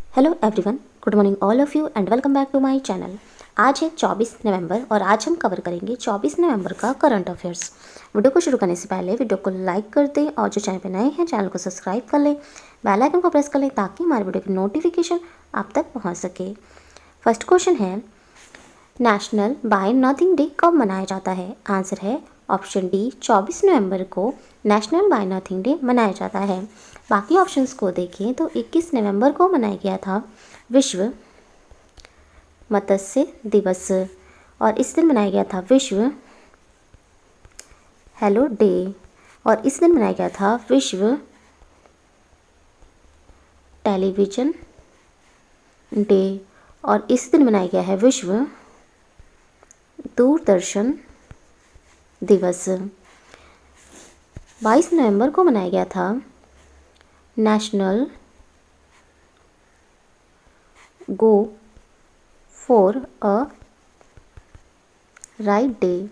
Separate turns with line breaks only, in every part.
Hello everyone, good morning all of you and welcome back to my channel. आज है 24 नवंबर और आज हम कवर करेंगे 24 नवंबर का करंट अफेयर्स। वीडियो को शुरू करने से पहले वीडियो को लाइक कर दें और जो चैनल पे नए हैं चैनल को सब्सक्राइब कर लें, बेल आइकन को प्रेस कर लें ताकि हमारे वीडियो की नोटिफिकेशन आप तक पहुँच सके। फर्स्ट क्वेश्चन है, नेशनल बाय नथिंग डे कब मनाया जाता है? आंसर है ऑप्शन डी, 24 नवंबर को नेशनल बाय नथिंग डे मनाया जाता है। बाकी ऑप्शंस को देखें तो 21 नवंबर को मनाया गया था विश्व मत्स्य दिवस और इस दिन मनाया गया था विश्व हेलो डे और इस दिन मनाया गया था विश्व टेलीविज़न डे और इस दिन मनाया गया है विश्व दूरदर्शन दिवस। 22 नवंबर को मनाया गया था national go for a right day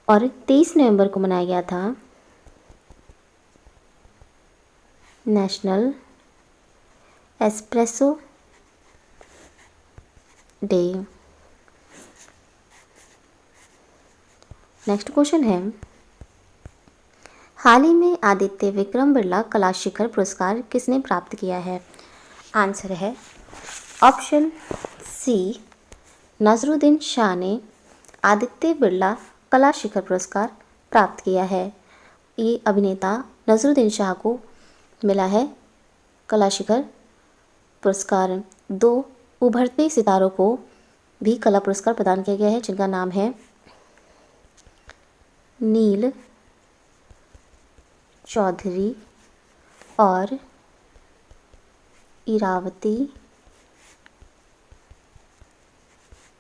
और 23 नवंबर को मनाया गया था national espresso day. Next question है, हाल ही में आदित्य विक्रम बिरला कला शिखर पुरस्कार किसने प्राप्त किया है? आंसर है ऑप्शन सी, नजरुद्दीन शाह ने आदित्य बिरला कला शिखर पुरस्कार प्राप्त किया है। ये अभिनेता नजरुद्दीन शाह को मिला है कला शिखर पुरस्कार। 2 उभरते सितारों को भी कला पुरस्कार प्रदान किया गया है जिनका नाम है नील चौधरी और इरावती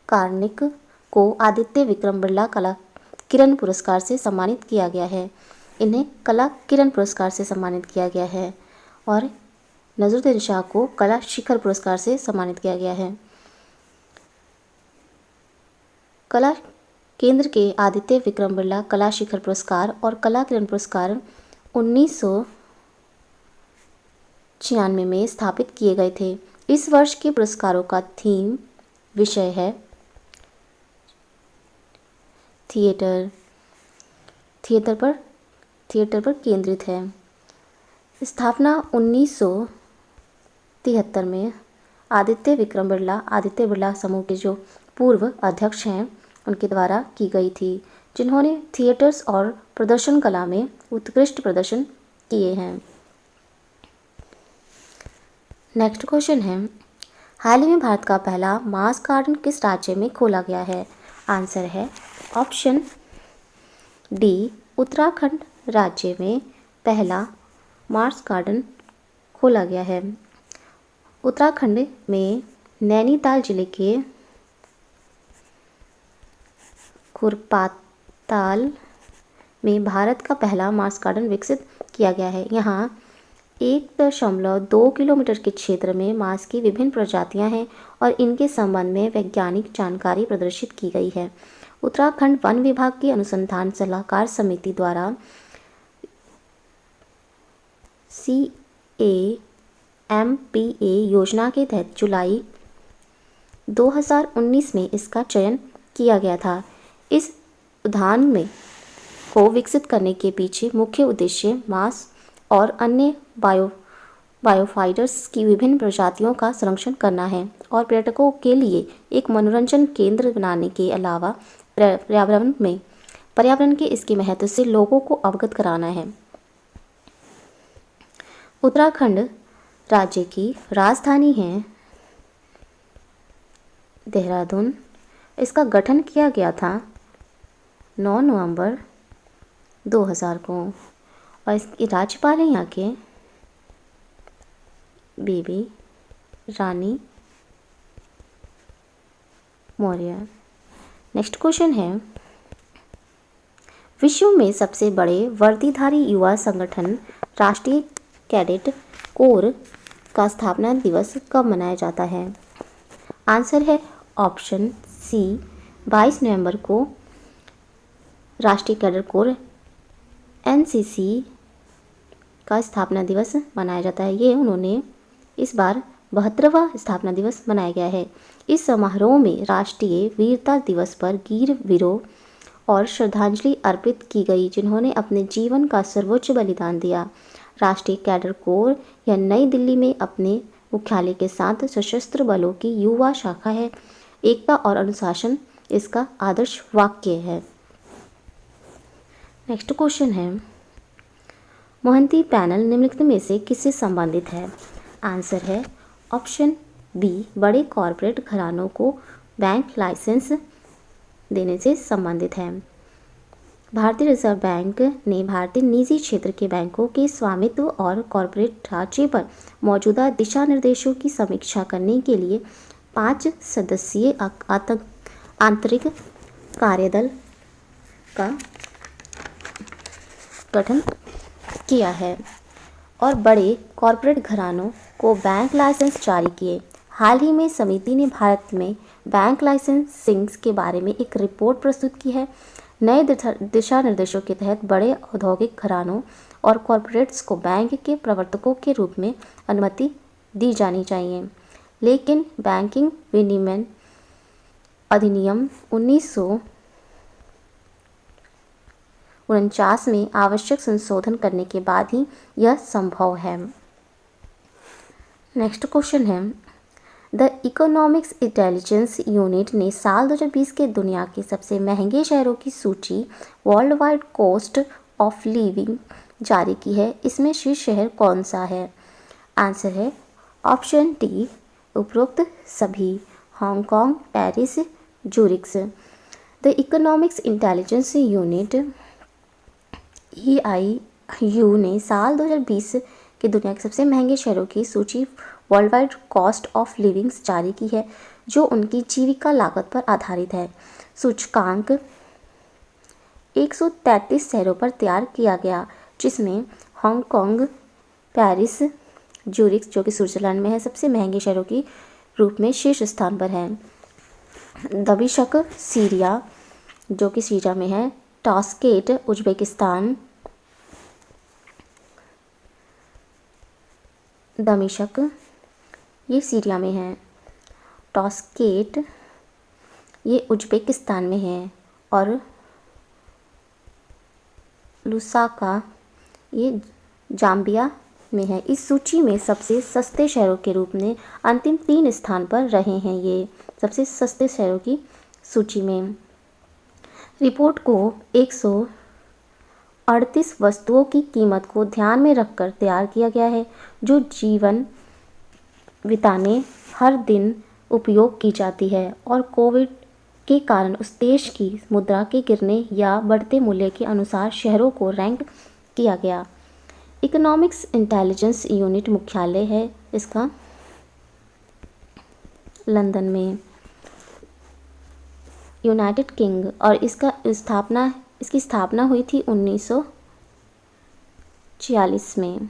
कार्निक को आदित्य विक्रम बिरला कला किरण पुरस्कार से सम्मानित किया गया है। इन्हें कला किरण पुरस्कार से सम्मानित किया गया है और नजरुद्दीन शाह को कला शिखर पुरस्कार से सम्मानित किया गया है। कला केंद्र के आदित्य विक्रम बिरला कला शिखर पुरस्कार और कला किरण पुरस्कार 1996 में स्थापित किए गए थे। इस वर्ष के पुरस्कारों का थीम विषय है थिएटर पर केंद्रित है। स्थापना 1973 में आदित्य बिरला समूह के जो पूर्व अध्यक्ष हैं उनके द्वारा की गई थी, जिन्होंने थिएटर्स और प्रदर्शन कला में उत्कृष्ट प्रदर्शन किए हैं। नेक्स्ट क्वेश्चन है, हाल ही में भारत का पहला मार्स गार्डन किस राज्य में खोला गया है? आंसर है ऑप्शन डी, उत्तराखंड राज्य में पहला मार्स गार्डन खोला गया है। उत्तराखंड में नैनीताल जिले के खुरपाताल में भारत का पहला मार्स गार्डन विकसित किया गया है। यहाँ 1.2 किलोमीटर के क्षेत्र में मार्स की विभिन्न प्रजातियां हैं और इनके संबंध में वैज्ञानिक जानकारी प्रदर्शित की गई है। उत्तराखंड वन विभाग की अनुसंधान सलाहकार समिति द्वारा CAMPA योजना के तहत जुलाई 2019 में इसका चयन किया गया था। इस उद्यान को विकसित करने के पीछे मुख्य उद्देश्य मार्स और अन्य बायोफाइटर्स की विभिन्न प्रजातियों का संरक्षण करना है और पर्यटकों के लिए एक मनोरंजन केंद्र बनाने के अलावा पर्यावरण के इसके महत्व से लोगों को अवगत कराना है। उत्तराखंड राज्य की राजधानी है देहरादून। इसका गठन किया गया था 9 नवंबर 2000 को और इसके राज्यपाल हैं यहाँ के बेबी रानी मौर्य। नेक्स्ट क्वेश्चन है, विश्व में सबसे बड़े वर्दीधारी युवा संगठन राष्ट्रीय कैडेट कोर का स्थापना दिवस कब मनाया जाता है? आंसर है ऑप्शन सी, 22 नवंबर को राष्ट्रीय कैडेट कोर NCC का स्थापना दिवस मनाया जाता है। ये उन्होंने इस बार 72वां स्थापना दिवस मनाया गया है। इस समारोह में राष्ट्रीय वीरता दिवस पर वीरों और श्रद्धांजलि अर्पित की गई जिन्होंने अपने जीवन का सर्वोच्च बलिदान दिया। राष्ट्रीय कैडर कोर यह नई दिल्ली में अपने मुख्यालय के साथ सशस्त्र बलों की युवा शाखा है। एकता और अनुशासन इसका आदर्श वाक्य है। नेक्स्ट क्वेश्चन है, मोहंती पैनल निम्नलिखित में से किससे संबंधित है? आंसर है ऑप्शन बी, बड़े कॉरपोरेट घरानों को बैंक लाइसेंस देने से संबंधित है। भारतीय रिजर्व बैंक ने भारतीय निजी क्षेत्र के बैंकों के स्वामित्व और कॉरपोरेट ढांचे पर मौजूदा दिशा निर्देशों की समीक्षा करने के लिए 5 सदस्यीय आंतरिक कार्यदल का गठन किया है और बड़े कॉरपोरेट घरानों को बैंक लाइसेंस जारी किए। हाल ही में समिति ने भारत में बैंक लाइसेंसिंग के बारे में एक रिपोर्ट प्रस्तुत की है। नए दिशा निर्देशों के तहत बड़े औद्योगिक घरानों और कॉरपोरेट्स को बैंक के प्रवर्तकों के रूप में अनुमति दी जानी चाहिए, लेकिन बैंकिंग विनियमन अधिनियम 1949 में आवश्यक संशोधन करने के बाद ही यह संभव है। नेक्स्ट क्वेश्चन है, द इकोनॉमिक्स इंटेलिजेंस यूनिट ने साल 2020 के दुनिया के सबसे महंगे शहरों की सूची world wide cost of living जारी की है। इसमें शीर्ष शहर कौन सा है? आंसर है ऑप्शन डी, उपरोक्त सभी, Hong Kong, Paris, Zurich. The economics intelligence unit EIU ने साल 2020 के दुनिया के सबसे महंगे शहरों की सूची world wide cost of livings जारी की है, जो उनकी जीविका लागत पर आधारित है। सूचकांक 133 शहरों पर तैयार किया गया, जिसमें हांगकांग, पेरिस, ज्यूरिख जो कि स्विट्जरलैंड में है, सबसे महंगे शहरों के रूप में शीर्ष स्थान पर है। दमिश्क सीरिया जो कि सीरिया में है, टास्केट उज्बेकिस्तान, दमिश्क ये सीरिया में है, टास्केट ये उज्बेकिस्तान में है और लुसाका ये जाम्बिया में है। इस सूची में सबसे सस्ते शहरों के रूप में अंतिम 3 स्थान पर रहे हैं। ये सबसे सस्ते शहरों की सूची में रिपोर्ट को 138 वस्तुओं की कीमत को ध्यान में रखकर तैयार किया गया है, जो जीवन बिताने हर दिन उपयोग की जाती है और कोविड के कारण उस देश की मुद्रा के गिरने या बढ़ते मूल्य के अनुसार शहरों को रैंक किया गया। इकोनॉमिक्स इंटेलिजेंस यूनिट मुख्यालय है इसका लंदन में, यूनाइटेड किंग, और इसकी स्थापना हुई थी 1946 में।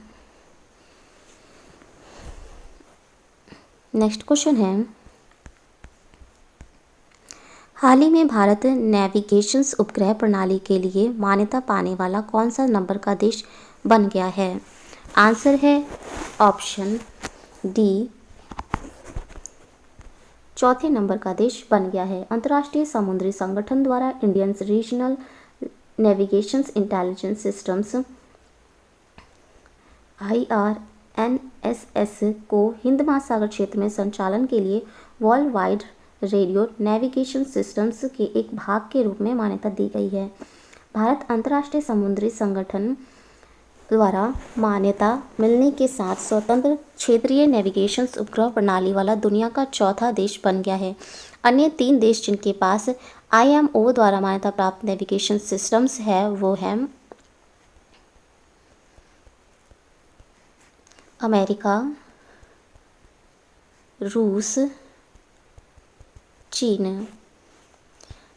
नेक्स्ट क्वेश्चन है, हाल ही में भारत नेविगेशंस उपग्रह प्रणाली के लिए मान्यता पाने वाला कौन सा नंबर का देश बन गया है? आंसर है ऑप्शन डी, चौथे नंबर का देश बन गया है। अंतर्राष्ट्रीय समुद्री संगठन द्वारा Indian regional navigations intelligence systems IRNSS को हिंद महासागर क्षेत्र में संचालन के लिए world wide radio navigation systems के एक भाग के रूप में मान्यता दी गई है। भारत अंतर्राष्ट्रीय समुद्री संगठन द्वारा मान्यता मिलने के साथ स्वतंत्र क्षेत्रीय नेविगेशन उपग्रह प्रणाली वाला दुनिया का चौथा देश बन गया है। अन्य 3 देश जिनके पास IMO द्वारा मान्यता प्राप्त नेविगेशन सिस्टम्स है वो हैं अमेरिका, रूस, चीन।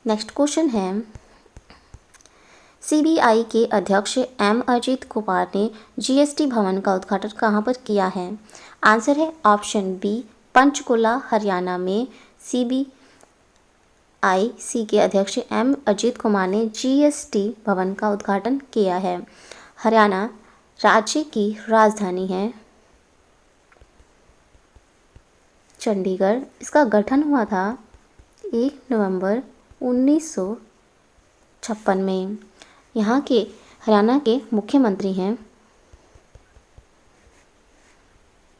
नेक्स्ट क्वेश्चन है, CBI के अध्यक्ष M अजीत कुमार ने GST भवन का उद्घाटन कहाँ पर किया है? आंसर है ऑप्शन बी, पंचकुला हरियाणा में। CBIC के अध्यक्ष M अजीत कुमार ने GST भवन का उद्घाटन किया है। हरियाणा राज्य की राजधानी है चंडीगढ़। इसका गठन हुआ था 1 नवंबर 1956 में। यहाँ के हरियाणा के मुख्यमंत्री हैं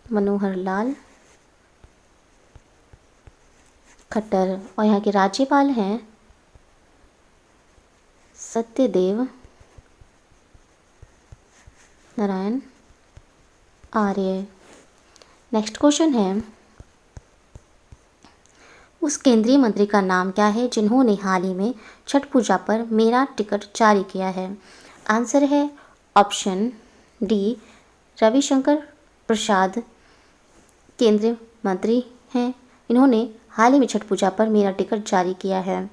मनोहर लाल खट्टर और यहाँ के राज्यपाल हैं सत्यदेव नारायण आर्य। नेक्स्ट क्वेश्चन है, उस केंद्रीय मंत्री का नाम क्या है जिन्होंने हाल ही में छठ पूजा पर मेरा टिकट जारी किया है? आंसर है ऑप्शन डी रविशंकर प्रसाद केंद्रीय मंत्री हैं। इन्होंने हाल ही में छठ पूजा पर मेरा टिकट जारी किया है।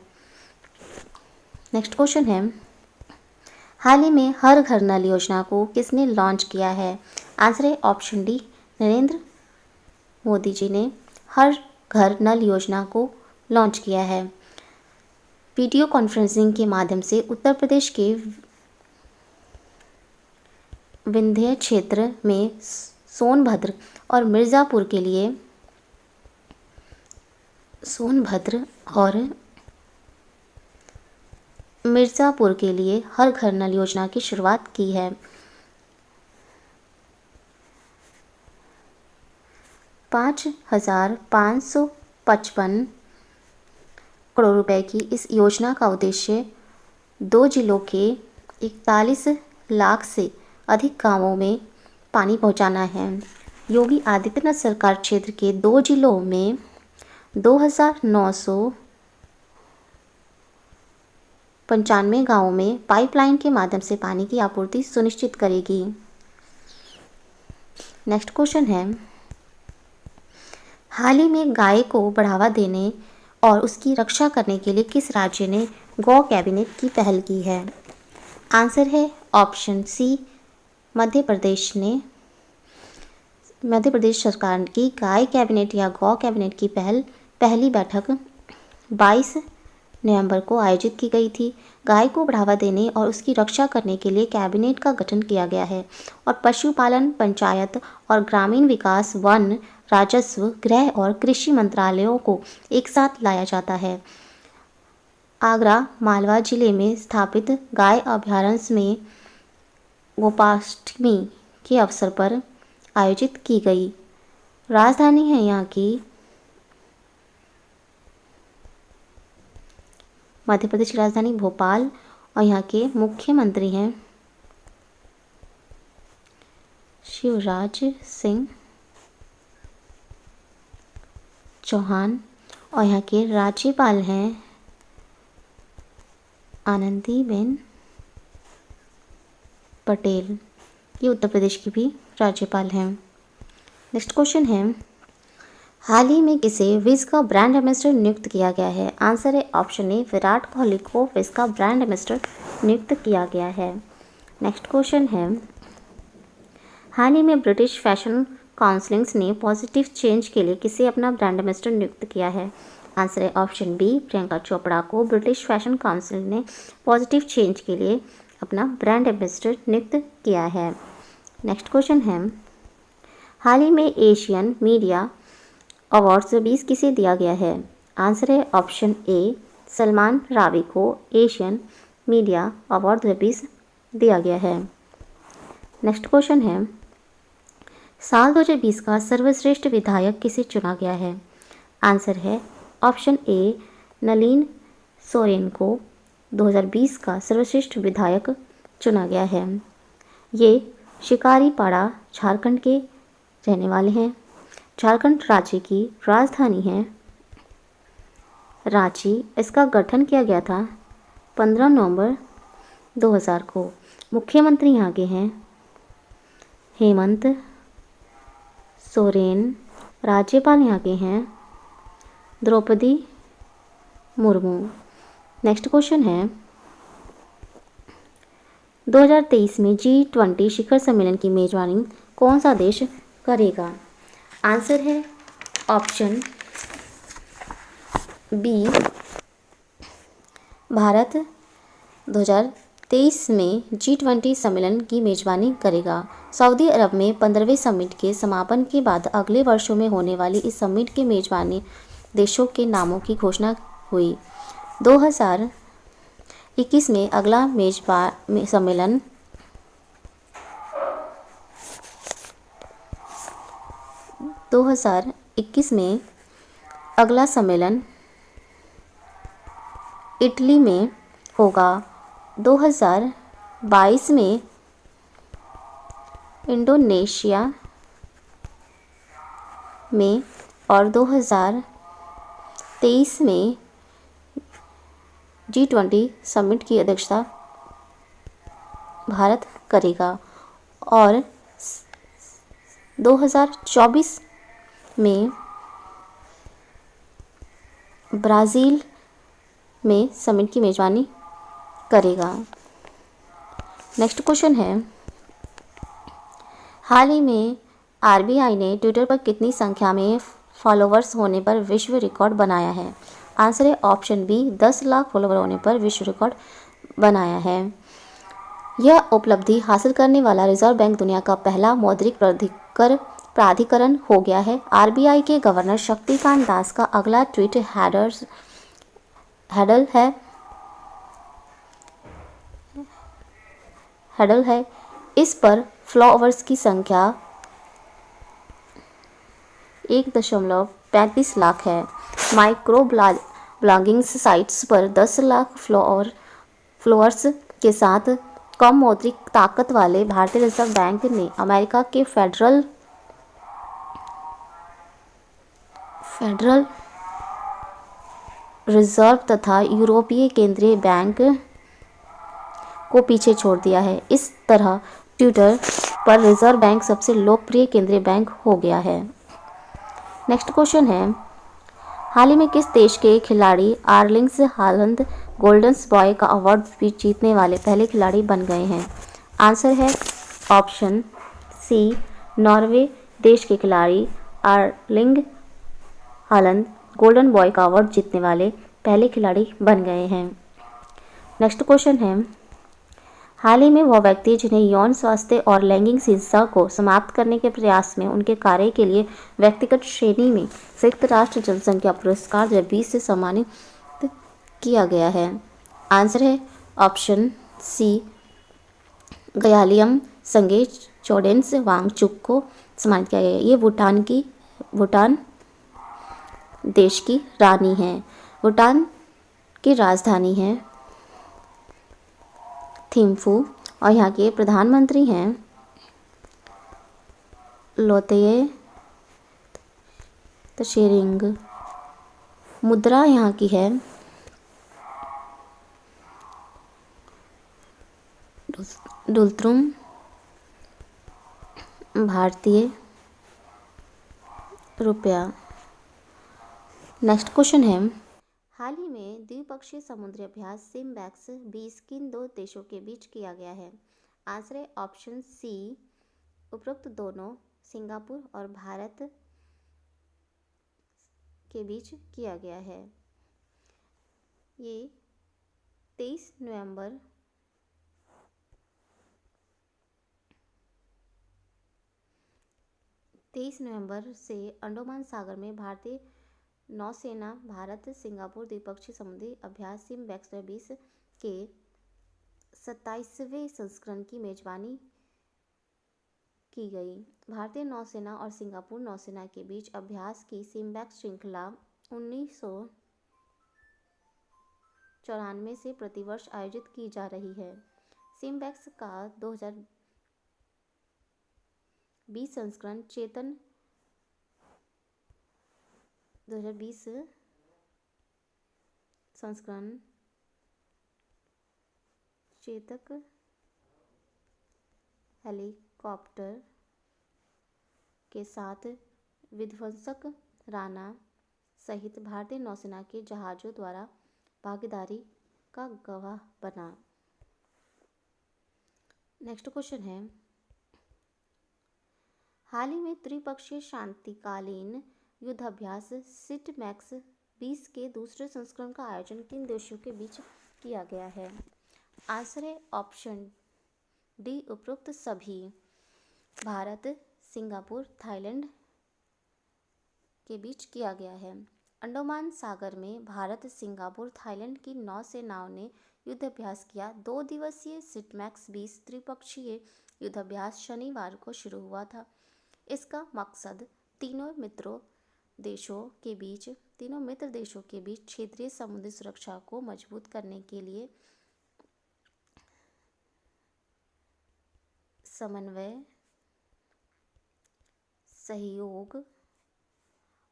नेक्स्ट क्वेश्चन है, हाल ही में हर घर नल योजना को किसने लॉन्च किया है? आंसर है ऑप्शन डी नरेंद्र मोदी जी ने हर घर नल योजना को लॉन्च किया है। वीडियो कॉन्फ्रेंसिंग के माध्यम से उत्तर प्रदेश के विंध्य क्षेत्र में सोनभद्र और मिर्ज़ापुर के लिए हर घर नल योजना की शुरुआत की है। 5,555 करोड़ रुपए की इस योजना का उद्देश्य 2 जिलों के 41 लाख से अधिक गांवों में पानी पहुंचाना है। योगी आदित्यनाथ सरकार क्षेत्र के 2 जिलों में 2,995 गांवों में पाइपलाइन के माध्यम से पानी की आपूर्ति सुनिश्चित करेगी। नेक्स्ट क्वेश्चन है, हाल ही में गाय को बढ़ावा देने और उसकी रक्षा करने के लिए किस राज्य ने गौ कैबिनेट की पहल की है? आंसर है ऑप्शन सी मध्य प्रदेश सरकार की गाय कैबिनेट या गौ कैबिनेट की पहली बैठक 22 नवंबर को आयोजित की गई थी। गाय को बढ़ावा देने और उसकी रक्षा करने के लिए कैबिनेट का गठन किया गया है और पशुपालन, पंचायत और ग्रामीण विकास, वन, राजस्व, गृह और कृषि मंत्रालयों को एक साथ लाया जाता है। आगरा मालवा जिले में स्थापित गाय अभयारण्य में गोपाष्टमी के अवसर पर आयोजित की गई। राजधानी है यहाँ की मध्य प्रदेश की राजधानी भोपाल और यहाँ के मुख्यमंत्री हैं शिवराज सिंह चौहान और यहाँ के राज्यपाल हैं आनंदीबेन पटेल। ये उत्तर प्रदेश की भी राज्यपाल हैं। नेक्स्ट क्वेश्चन है, हाल ही में किसे विज का ब्रांड एम्बेसडर नियुक्त किया गया है? आंसर है ऑप्शन ए विराट कोहली को विज का ब्रांड एम्बेसडर नियुक्त किया गया है। नेक्स्ट क्वेश्चन है, हाल ही में ब्रिटिश फैशन काउंसिल ने पॉजिटिव चेंज के लिए किसे अपना ब्रांड एम्बेसडर नियुक्त किया है? आंसर है ऑप्शन बी प्रियंका चोपड़ा को ब्रिटिश फैशन काउंसिल ने पॉजिटिव चेंज के लिए अपना ब्रांड एम्बेसडर नियुक्त किया है। नेक्स्ट क्वेश्चन है, हाल ही में एशियन मीडिया अवार्ड 2020 किसे दिया गया है? आंसर है ऑप्शन ए सलमान रावी को एशियन मीडिया अवार्ड 2020 दिया गया है। नेक्स्ट क्वेश्चन है, साल 2020 का सर्वश्रेष्ठ विधायक किसे चुना गया है? आंसर है ऑप्शन ए नलिन सोरेन को 2020 का सर्वश्रेष्ठ विधायक चुना गया है। ये शिकारीपाड़ा झारखंड के रहने वाले हैं। झारखंड राज्य की राजधानी है रांची। इसका गठन किया गया था 15 नवंबर 2000 को। मुख्यमंत्री यहाँ के हैं हेमंत सोरेन। राज्यपाल यहाँ के हैं द्रौपदी मुर्मू। नेक्स्ट क्वेश्चन है, 2023 में G20 शिखर सम्मेलन की मेजबानी कौन सा देश करेगा? आंसर है ऑप्शन बी भारत। 23 में G20 सम्मेलन की मेजबानी करेगा। सऊदी अरब में 15वें समिट के समापन के बाद अगले वर्षों में होने वाली इस समिट के मेजबानी देशों के नामों की घोषणा हुई। 2021 में अगला सम्मेलन 2021 में अगला सम्मेलन इटली में होगा। 2022 में इंडोनेशिया में और 2023 में G20 समिट की अध्यक्षता भारत करेगा और 2024 में ब्राज़ील में समिट की मेजबानी करेगा। नेक्स्ट क्वेश्चन है, हाल ही में आरबीआई ने ट्विटर पर कितनी संख्या में फॉलोअर्स होने पर विश्व रिकॉर्ड बनाया है? आंसर है ऑप्शन बी, 10 लाख फॉलोअर होने पर विश्व रिकॉर्ड बनाया है। यह उपलब्धि हासिल करने वाला रिजर्व बैंक दुनिया का पहला मौद्रिक प्राधिकरण हो गया है। आरबीआई के गवर्नर शक्तिकांत दास का अगला ट्वीट हैंडल है। इस पर फॉलोअर्स की संख्या 1.35 लाख है। माइक्रो ब्लॉगिंग साइट्स पर 10 लाख फॉलोअर्स के साथ कम मौद्रिक ताकत वाले भारतीय रिजर्व बैंक ने अमेरिका के फेडरल रिजर्व तथा यूरोपीय केंद्रीय बैंक को पीछे छोड़ दिया है। इस तरह ट्विटर पर रिजर्व बैंक सबसे लोकप्रिय केंद्रीय बैंक हो गया है। नेक्स्ट क्वेश्चन है, हाल ही में किस देश के खिलाड़ी आर्लिंग्स हालंड गोल्डन बॉय का अवार्ड भी जीतने वाले पहले खिलाड़ी बन गए हैं? आंसर है ऑप्शन सी, नॉर्वे देश के खिलाड़ी आर्लिंग हालंड गोल्डन बॉय का अवार्ड जीतने वाले पहले खिलाड़ी बन गए हैं। नेक्स्ट क्वेश्चन है, हाल ही में वह व्यक्ति जिन्हें यौन स्वास्थ्य और लैंगिक हिंसा को समाप्त करने के प्रयास में उनके कार्य के लिए व्यक्तिगत श्रेणी में संयुक्त राष्ट्र जनसंख्या पुरस्कार 2020 से सम्मानित किया गया है? आंसर है ऑप्शन सी, गयालियम संगे चोडेंस वांगचुक को सम्मानित किया गया है। ये भूटान देश की रानी है। भूटान की राजधानी है थिम्फू और यहाँ के प्रधानमंत्री हैं लोतेय त्शेरिंग। मुद्रा यहाँ की है डुलत्रुम भारतीय रुपया। नेक्स्ट क्वेश्चन है, हाल ही में द्विपक्षीय समुद्री अभ्यास सिम्बैक्स 20 किन दो देशों के बीच किया गया है? आंसर है ऑप्शन सी, उपरोक्त दोनों सिंगापुर और भारत के बीच किया गया है। ये 23 नवंबर से अंडमान सागर में भारतीय नौसेना भारत सिंगापुर द्विपक्षीय समुद्री अभ्यास सिम्बैक्स 2020 के 27वें संस्करण की मेजबानी की गई। भारतीय नौसेना और सिंगापुर नौसेना के बीच अभ्यास की सिम्बैक्स श्रृंखला 1994 से प्रतिवर्ष आयोजित की जा रही है। सिम्बैक्स का 2020 संस्करण चेतन 2020 संस्करण चेतक हेलीकॉप्टर के साथ विध्वंसक राणा सहित भारतीय नौसेना के जहाज़ों द्वारा भागीदारी का गवाह बना। नेक्स्ट क्वेश्चन है, हाल ही में त्रिपक्षीय शांतिकालीन युद्धाभ्यास सिटमैक्स 20 के दूसरे संस्करण का आयोजन किन देशों के बीच किया गया है? आंसर है ऑप्शन डी, उपरोक्त सभी। भारत, सिंगापुर, थाईलैंड के बीच किया गया है। अंडमान सागर में भारत, सिंगापुर, थाईलैंड की नौसेनाओं ने युद्धाभ्यास किया। 2 दिवसीय सिटमैक्स 20 त्रिपक्षीय युद्धाभ्यास शनिवार को शुरू हुआ था। इसका मकसद तीनों मित्र देशों के बीच क्षेत्रीय समुद्री सुरक्षा को मजबूत करने के लिए समन्वय, सहयोग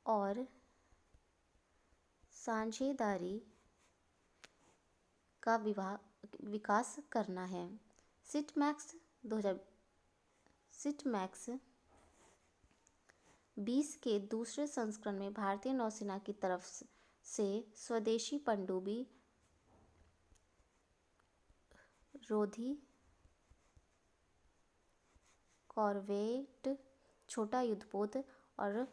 और साझेदारी का विकास करना है। सिटमैक्स 20 के दूसरे संस्करण में भारतीय नौसेना की तरफ से स्वदेशी पनडुब्बी, रोधी, कॉर्वेट, छोटा युद्धपोत और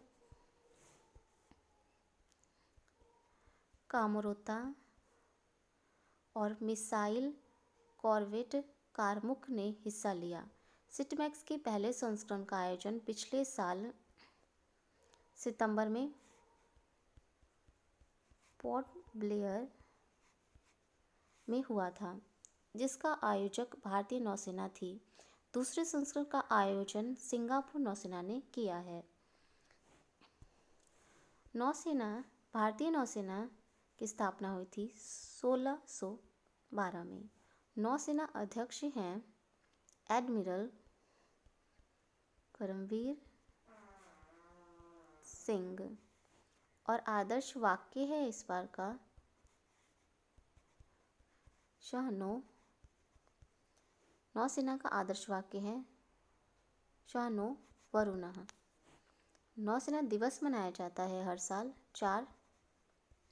कामोरोता और मिसाइल कॉर्वेट कारमुक ने हिस्सा लिया। सिटमैक्स के पहले संस्करण का आयोजन पिछले साल सितंबर में पोर्ट ब्लेयर में हुआ था, जिसका आयोजक भारतीय नौसेना थी। दूसरे संस्करण का आयोजन सिंगापुर नौसेना ने किया है। भारतीय नौसेना की स्थापना हुई थी 1612 में। नौसेना अध्यक्ष हैं एडमिरल करमवीर सिंह और आदर्श वाक्य है इस बार का नौसेना का आदर्श वाक्य है शहनो वरुणः। नौसेना दिवस मनाया जाता है हर साल 4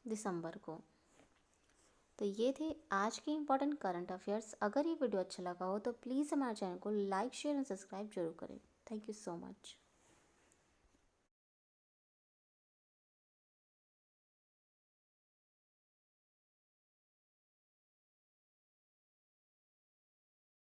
दिसंबर को। तो ये थे आज के इम्पोर्टेंट करंट अफेयर्स। अगर ये वीडियो अच्छा लगा हो तो प्लीज़ हमारे चैनल को लाइक, शेयर एंड सब्सक्राइब जरूर करें। Thank you so much.